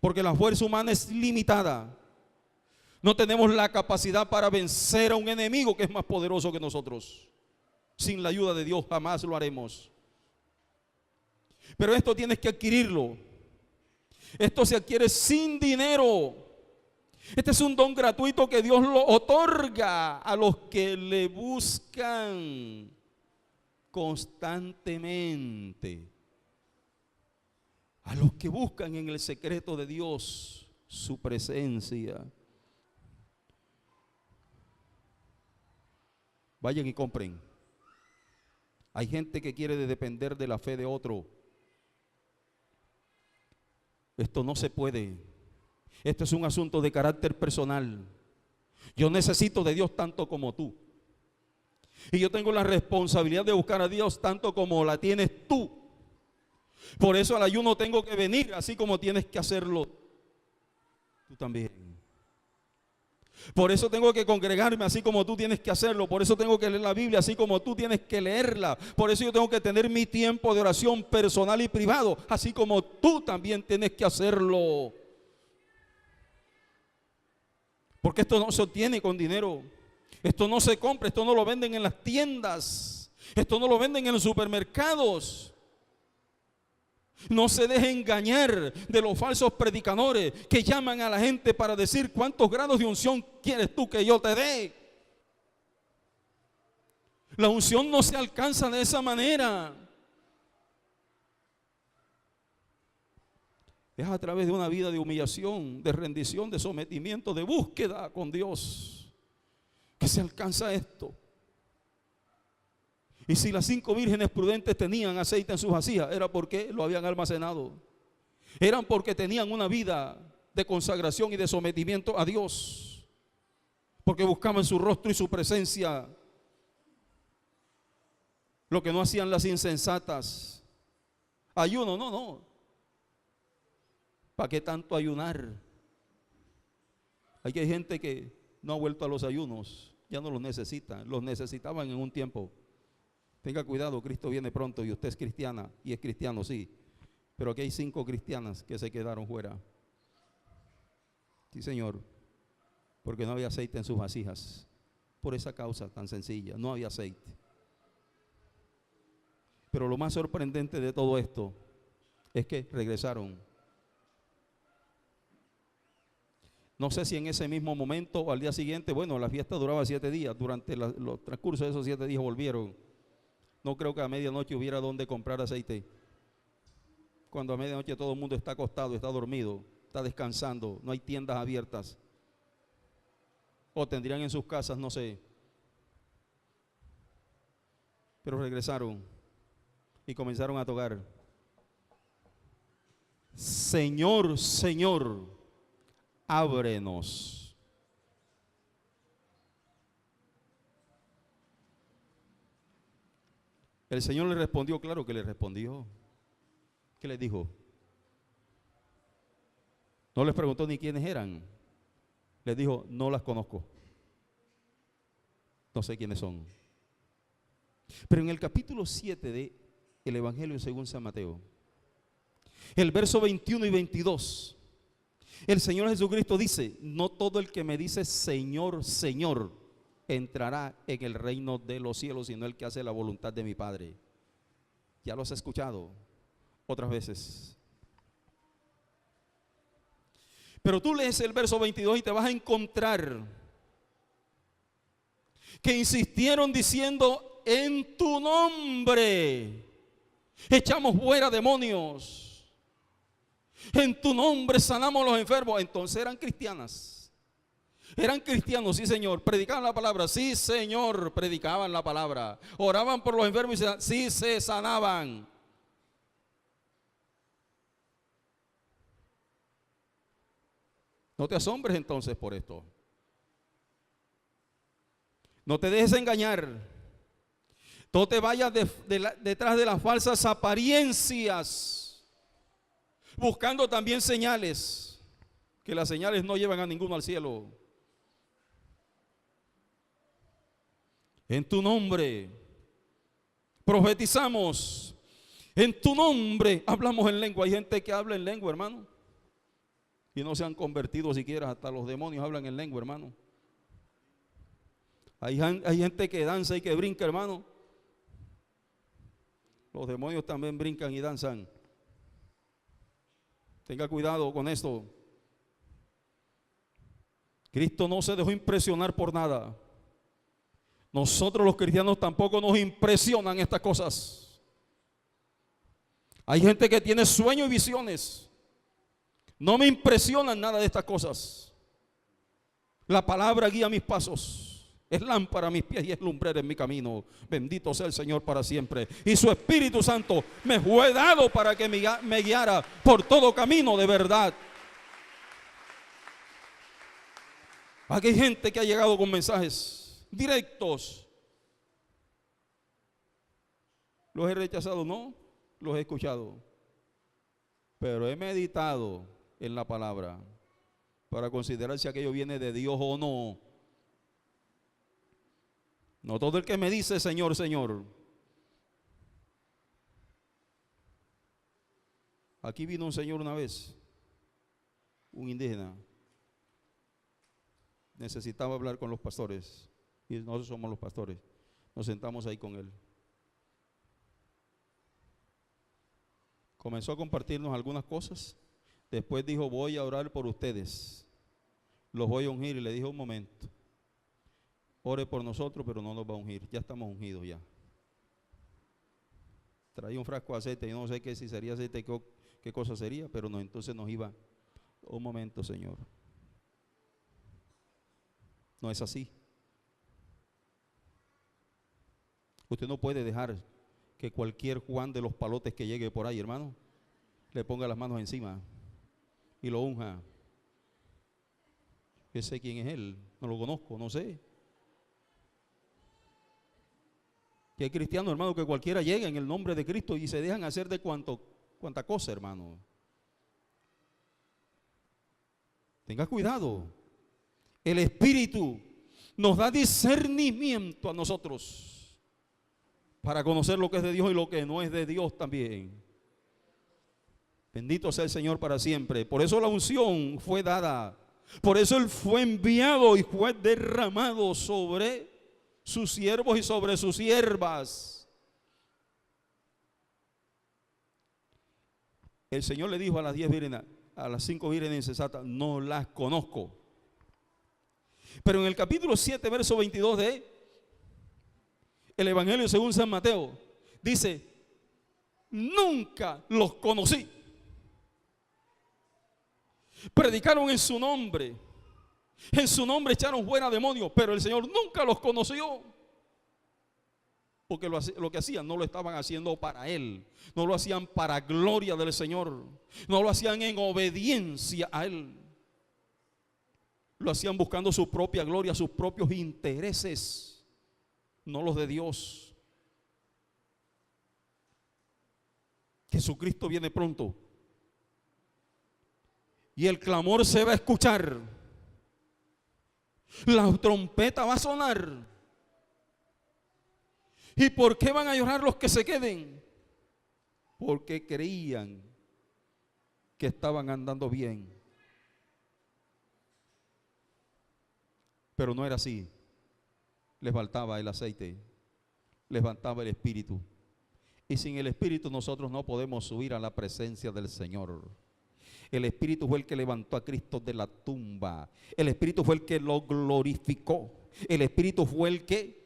Porque la fuerza humana es limitada. No tenemos la capacidad para vencer a un enemigo que es más poderoso que nosotros. Sin la ayuda de Dios jamás lo haremos. Pero esto tienes que adquirirlo. Esto se adquiere sin dinero. Este es un don gratuito que Dios lo otorga a los que le buscan constantemente. A los que buscan en el secreto de Dios su presencia. Vayan y compren. Hay gente que quiere depender de la fe de otro. Esto no se puede. Esto es un asunto de carácter personal. Yo necesito de Dios tanto como tú. Y yo tengo la responsabilidad de buscar a Dios tanto como la tienes tú. Por eso al ayuno tengo que venir, así como tienes que hacerlo tú también. Por eso tengo que congregarme así como tú tienes que hacerlo. Por eso tengo que leer la Biblia así como tú tienes que leerla. Por eso yo tengo que tener mi tiempo de oración personal y privado, así como tú también tienes que hacerlo. Porque esto no se obtiene con dinero. Esto no se compra, esto no lo venden en las tiendas. Esto no lo venden en los supermercados. No se deje engañar de los falsos predicadores que llaman a la gente para decir cuántos grados de unción quieres tú que yo te dé. La unción no se alcanza de esa manera. Es a través de una vida de humillación, de rendición, de sometimiento, de búsqueda con Dios que se alcanza esto. Y si las 5 vírgenes prudentes tenían aceite en sus vasijas, era porque lo habían almacenado. Eran porque tenían una vida de consagración y de sometimiento a Dios. Porque buscaban su rostro y su presencia. Lo que no hacían las insensatas. Ayuno, no. ¿Para qué tanto ayunar? Hay gente que no ha vuelto a los ayunos. Ya no los necesita. Los necesitaban en un tiempo. Tenga cuidado, Cristo viene pronto y usted es cristiana y es cristiano, sí. Pero aquí hay 5 cristianas que se quedaron fuera. Sí, Señor, porque no había aceite en sus vasijas. Por esa causa tan sencilla, no había aceite. Pero lo más sorprendente de todo esto es que regresaron. No sé si en ese mismo momento o al día siguiente, bueno, la fiesta duraba 7 días. Durante los transcurso de esos 7 días volvieron. No creo que a medianoche hubiera donde comprar aceite. Cuando a medianoche todo el mundo está acostado, está dormido, está descansando, no hay tiendas abiertas. O tendrían en sus casas, no sé. Pero regresaron y comenzaron a tocar. Señor, Señor, ábrenos. El Señor le respondió, claro que le respondió. ¿Qué les dijo? No les preguntó ni quiénes eran. Les dijo, no las conozco. No sé quiénes son. Pero en el capítulo 7 de el Evangelio según San Mateo, el verso 21 y 22, el Señor Jesucristo dice, no todo el que me dice Señor, Señor, entrará en el reino de los cielos, sino el que hace la voluntad de mi Padre. Ya lo has escuchado otras veces. Pero tú lees el verso 22 y te vas a encontrar que insistieron diciendo, en tu nombre echamos fuera demonios, en tu nombre sanamos a los enfermos. Entonces eran cristianas. Eran cristianos, sí Señor, predicaban la palabra, sí Señor, predicaban la palabra, oraban por los enfermos y sí se sanaban. No te asombres entonces por esto. No te dejes engañar. No te vayas detrás de las falsas apariencias, buscando también señales, que las señales no llevan a ninguno al cielo. En tu nombre profetizamos, en tu nombre hablamos en lengua. Hay gente que habla en lengua, hermano. y no se han convertido siquiera. Hasta los demonios hablan en lengua, hermano. Hay gente que danza y que brinca, hermano. Los demonios también brincan y danzan. Tenga cuidado con esto. Cristo no se dejó impresionar por nada. Nosotros los cristianos tampoco nos impresionan estas cosas. Hay gente que tiene sueños y visiones. No me impresionan nada de estas cosas. La palabra guía mis pasos. Es lámpara a mis pies y es lumbrera en mi camino. Bendito sea el Señor para siempre. Y su Espíritu Santo me fue dado para que me guiara por todo camino de verdad. Aquí hay gente que ha llegado con mensajes directos. ¿Los he rechazado? No, los he escuchado. Pero he meditado en la palabra para considerar si aquello viene de Dios o no. No todo el que me dice Señor, Señor. Aquí vino un señor una vez, un indígena. Necesitaba hablar con los pastores y nosotros somos los pastores. Nos sentamos ahí con él. Comenzó a compartirnos algunas cosas. Después dijo, voy a orar por ustedes. Los voy a ungir. Y le dijo, un momento. Ore por nosotros, pero no nos va a ungir. Ya estamos ungidos ya. Traía un frasco de aceite. Yo no sé qué, si sería aceite, qué cosa sería, pero no, entonces nos iba. Un momento, Señor. No es así. Usted no puede dejar que cualquier Juan de los palotes que llegue por ahí, hermano, le ponga las manos encima y lo unja. Yo sé quién es él, no lo conozco, no sé. Que hay cristianos, hermano, que cualquiera llega en el nombre de Cristo y se dejan hacer de cuanta cosa, hermano. Tenga cuidado. El Espíritu nos da discernimiento a nosotros para conocer lo que es de Dios y lo que no es de Dios también. Bendito sea el Señor para siempre. Por eso la unción fue dada. Por eso Él fue enviado y fue derramado sobre sus siervos y sobre sus siervas. El Señor le dijo a las 10 vírgenes, a las 5 vírgenes insensatas, no las conozco. Pero en el capítulo 7, verso 22 de el Evangelio según San Mateo, dice, nunca los conocí. Predicaron en su nombre echaron fuera demonios, pero el Señor nunca los conoció. Porque lo que hacían no lo estaban haciendo para Él, no lo hacían para gloria del Señor, no lo hacían en obediencia a Él. Lo hacían buscando su propia gloria, sus propios intereses, no los de Dios. Jesucristo viene pronto y el clamor se va a escuchar. La trompeta va a sonar. ¿Y por qué van a llorar los que se queden? Porque creían que estaban andando bien. Pero no era así. Les faltaba el aceite, les faltaba el Espíritu. Y sin el Espíritu nosotros no podemos subir a la presencia del Señor. El Espíritu fue el que levantó a Cristo de la tumba. El Espíritu fue el que lo glorificó. El Espíritu fue el que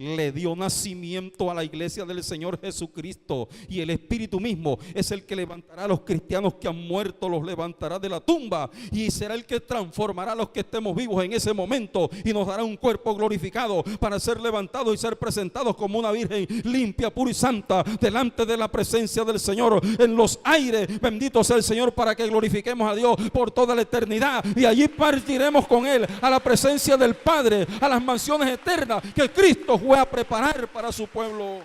le dio nacimiento a la iglesia del Señor Jesucristo. Y el Espíritu mismo es el que levantará a los cristianos que han muerto, los levantará de la tumba. Y será el que transformará a los que estemos vivos en ese momento. Y nos dará un cuerpo glorificado para ser levantados y ser presentados como una virgen limpia, pura y santa delante de la presencia del Señor en los aires. Bendito sea el Señor para que glorifiquemos a Dios por toda la eternidad. Y allí partiremos con Él a la presencia del Padre, a las mansiones eternas que Cristo fue a preparar para su pueblo.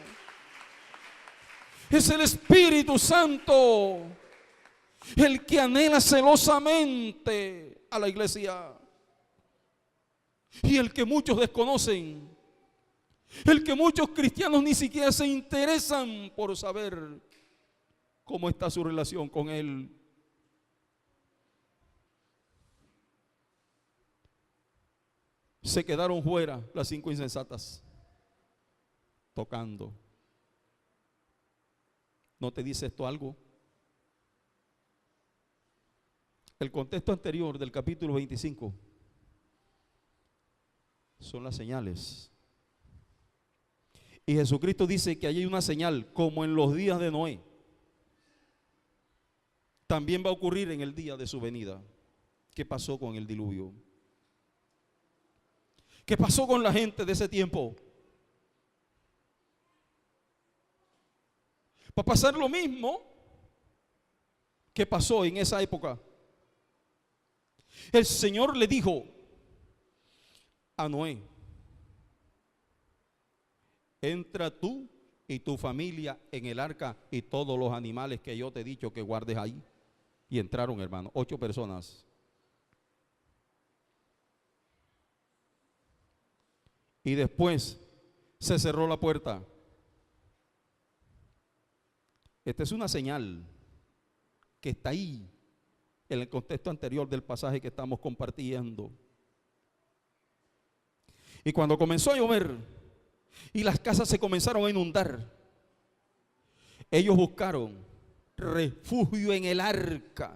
Es el Espíritu Santo el que anhela celosamente a la iglesia y el que muchos desconocen, el que muchos cristianos ni siquiera se interesan por saber cómo está su relación con Él. Se quedaron fuera las 5 insensatas, tocando. ¿No te dice esto algo? El contexto anterior del capítulo 25 son las señales. Y Jesucristo dice que allí hay una señal, como en los días de Noé. También va a ocurrir en el día de su venida. ¿Qué pasó con el diluvio? ¿Qué pasó con la gente de ese tiempo? Va a pasar lo mismo que pasó en esa época. El Señor le dijo a Noé: entra tú y tu familia en el arca y todos los animales que yo te he dicho que guardes ahí. Y entraron, hermano, 8 personas. Y después se cerró la puerta. Esta es una señal que está ahí en el contexto anterior del pasaje que estamos compartiendo. Y cuando comenzó a llover y las casas se comenzaron a inundar, ellos buscaron refugio en el arca.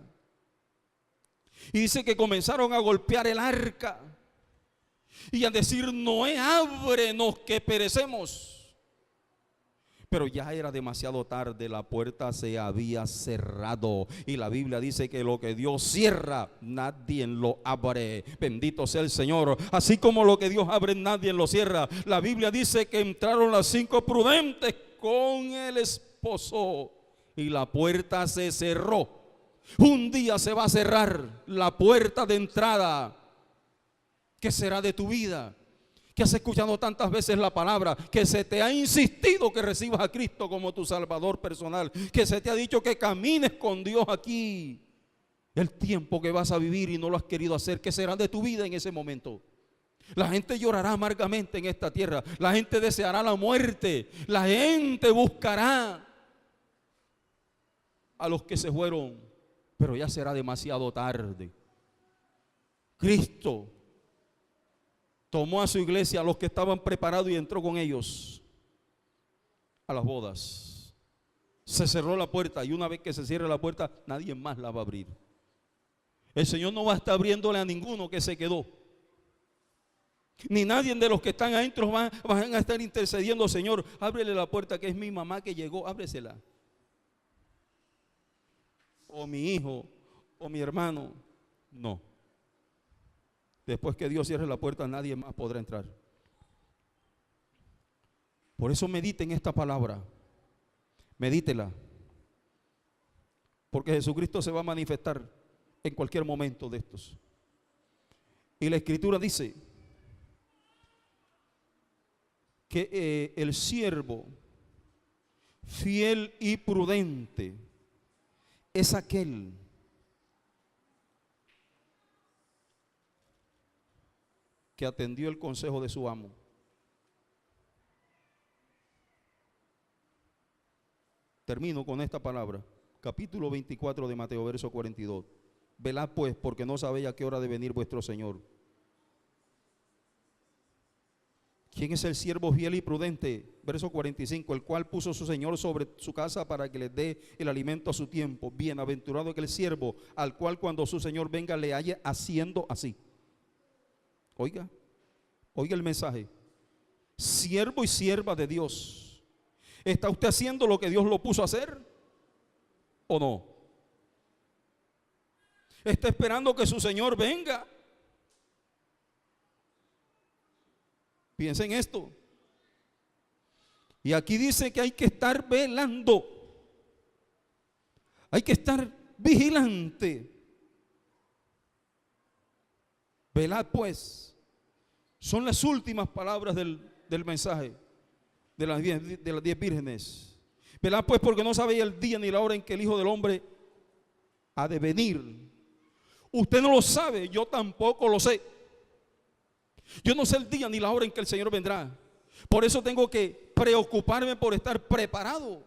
Y dice que comenzaron a golpear el arca y a decir: Noé, ábrenos que perecemos. Pero ya era demasiado tarde, la puerta se había cerrado. Y la Biblia dice que lo que Dios cierra, nadie lo abre. Bendito sea el Señor. Así como lo que Dios abre, nadie lo cierra. La Biblia dice que entraron las 5 prudentes con el esposo y la puerta se cerró. Un día se va a cerrar la puerta de entrada. ¿Qué será de tu vida? Que has escuchado tantas veces la palabra, que se te ha insistido que recibas a Cristo como tu Salvador personal, que se te ha dicho que camines con Dios aquí. El tiempo que vas a vivir y no lo has querido hacer, ¿qué será de tu vida en ese momento? La gente llorará amargamente en esta tierra, la gente deseará la muerte, la gente buscará a los que se fueron, pero ya será demasiado tarde. Cristo tomó a su iglesia, a los que estaban preparados, y entró con ellos a las bodas. Se cerró la puerta, y una vez que se cierre la puerta, nadie más la va a abrir. El Señor no va a estar abriéndole a ninguno que se quedó, ni nadie de los que están adentro van a estar intercediendo: Señor, ábrele la puerta, que es mi mamá que llegó, ábresela, o mi hijo, o mi hermano. No. Después que Dios cierre la puerta, nadie más podrá entrar. Por eso mediten esta palabra, medítela, porque Jesucristo se va a manifestar en cualquier momento de estos. Y la Escritura dice que el siervo fiel y prudente es aquel que atendió el consejo de su amo. Termino con esta palabra. Capítulo 24 de Mateo, verso 42. Velad pues, porque no sabéis a qué hora de venir vuestro Señor. ¿Quién es el siervo fiel y prudente? Verso 45. El cual puso su Señor sobre su casa para que les dé el alimento a su tiempo. Bienaventurado aquel siervo al cual cuando su Señor venga le halle haciendo así. Oiga el mensaje. Siervo y sierva de Dios, ¿está usted haciendo lo que Dios lo puso a hacer o no? ¿Está esperando que su Señor venga? Piensa en esto. Y aquí dice que hay que estar velando, hay que estar vigilante. Velad pues. Son las últimas palabras del mensaje de las 10 vírgenes. Velad pues, porque no sabéis el día ni la hora en que el Hijo del Hombre ha de venir. Usted no lo sabe, yo tampoco lo sé. Yo no sé el día ni la hora en que el Señor vendrá. Por eso tengo que preocuparme por estar preparado,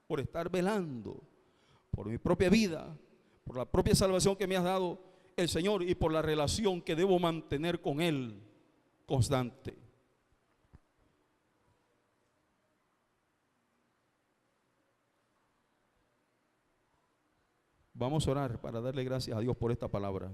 por estar velando, por mi propia vida, por la propia salvación que me ha dado el Señor y por la relación que debo mantener con Él. constante. Vamos a orar para darle gracias a Dios por esta palabra.